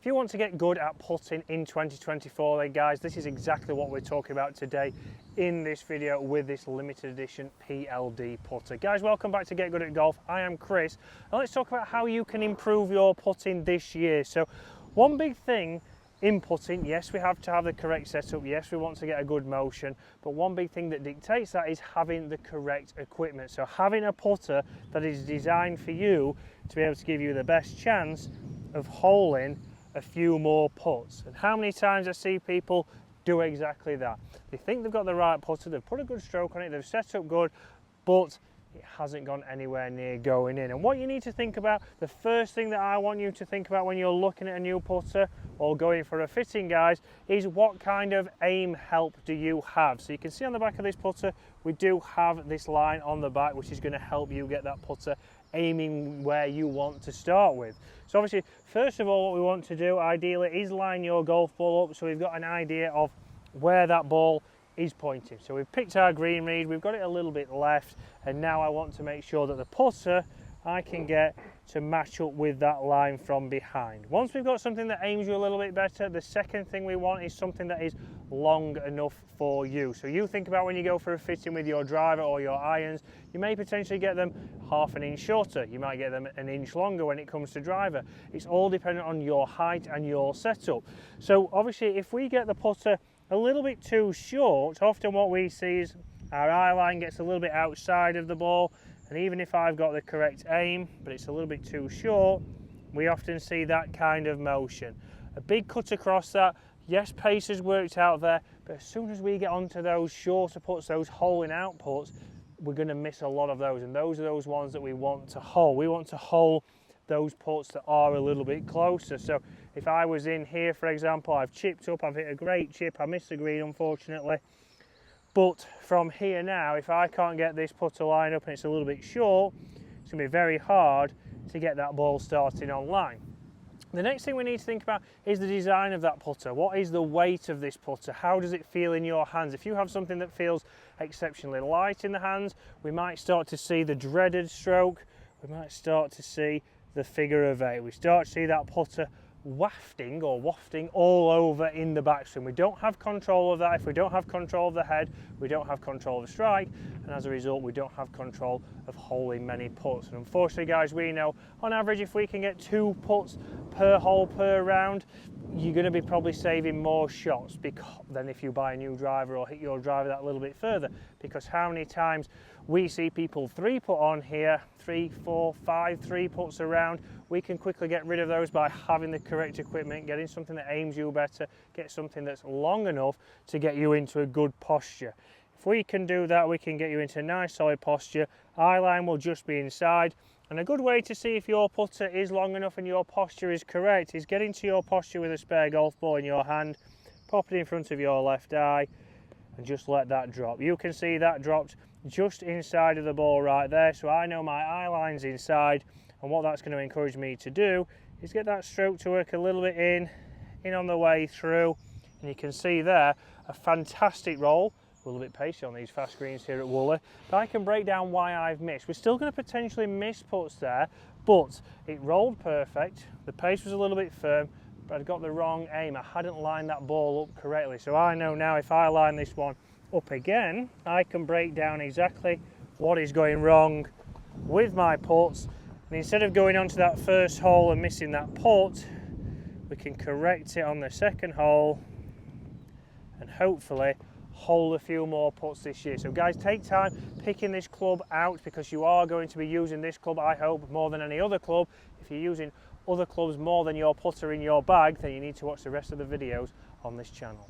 If you want to get good at putting in 2024 then guys, this is exactly what we're talking about today in this video with this limited edition PLD putter. Guys, welcome back to Get Good at Golf. I am Chris, and let's talk about how you can improve your putting this year. So one big thing in putting, yes, we have to have the correct setup, yes, we want to get a good motion, but one big thing that dictates that is having the correct equipment. So having a putter that is designed for you to be able to give you the best chance of holing a few more putts. And how many times I see people do exactly that. They think they've got the right putter, they've put a good stroke on it, they've set up good, but it hasn't gone anywhere near going in. And what you need to think about, the first thing that I want you to think about when you're looking at a new putter or going for a fitting, guys, is what kind of aim help do you have? So you can see on the back of this putter, we do have this line on the back, which is going to help you get that putter aiming where you want to start with. So obviously, first of all, what we want to do ideally is line your golf ball up so we've got an idea of where that ball is pointing. So we've picked our green reed, we've got it a little bit left, and now I want to make sure that the putter I can get to match up with that line from behind. Once we've got something that aims you a little bit better, the second thing we want is something that is long enough for you. So you think about when you go for a fitting with your driver or your irons, you may potentially get them half an inch shorter, you might get them an inch longer when it comes to driver. It's all dependent on your height and your setup. So obviously if we get the putter a little bit too short, often what we see is our eye line gets a little bit outside of the ball, and even if I've got the correct aim but it's a little bit too short, we often see that kind of motion. A big cut across that, yes, pace has worked out there, but as soon as we get onto those shorter putts, those holing out putts, we're going to miss a lot of those, and those are those ones that we want to hole. We want to hole those putts that are a little bit closer. So if I was in here, for example, I've chipped up, I've hit a great chip, I missed the green unfortunately, but from here now, if I can't get this putter line up and it's a little bit short, it's going to be very hard to get that ball starting on line. The next thing we need to think about is the design of that putter. What is the weight of this putter? How does it feel in your hands? If you have something that feels exceptionally light in the hands, we might start to see the dreaded stroke, we might start to see the figure of 8. We start to see that putter wafting or wafting all over in the backswing. We don't have control of that. If we don't have control of the head, we don't have control of the strike, and as a result we don't have control of holing many putts. And unfortunately, guys, we know on average if we can get 2 putts per hole per round, you're going to be probably saving more shots than if you buy a new driver or hit your driver that little bit further, because how many times we see people 3-putt on here, 3, 4, 5 3-putts around. We can quickly get rid of those by having the correct equipment, getting something that aims you better, get something that's long enough to get you into a good posture. If we can do that, we can get you into a nice solid posture. Eye line will just be inside. And a good way to see if your putter is long enough and your posture is correct is get into your posture with a spare golf ball in your hand, pop it in front of your left eye and just let that drop. You can see that dropped just inside of the ball right there, so I know my eye line's inside, and what that's going to encourage me to do is get that stroke to work a little bit in on the way through, and you can see there a fantastic roll. A little bit pacey on these fast greens here at Woolley, but I can break down why I've missed. We're still going to potentially miss putts there, but it rolled perfect, the pace was a little bit firm, but I'd got the wrong aim. I hadn't lined that ball up correctly, so I know now if I line this one up again, I can break down exactly what is going wrong with my putts, and instead of going onto that first hole and missing that putt, we can correct it on the second hole and hopefully hole a few more putts this year. So guys, take time picking this club out, because you are going to be using this club, I hope, more than any other club. If you're using other clubs more than your putter in your bag, then you need to watch the rest of the videos on this channel.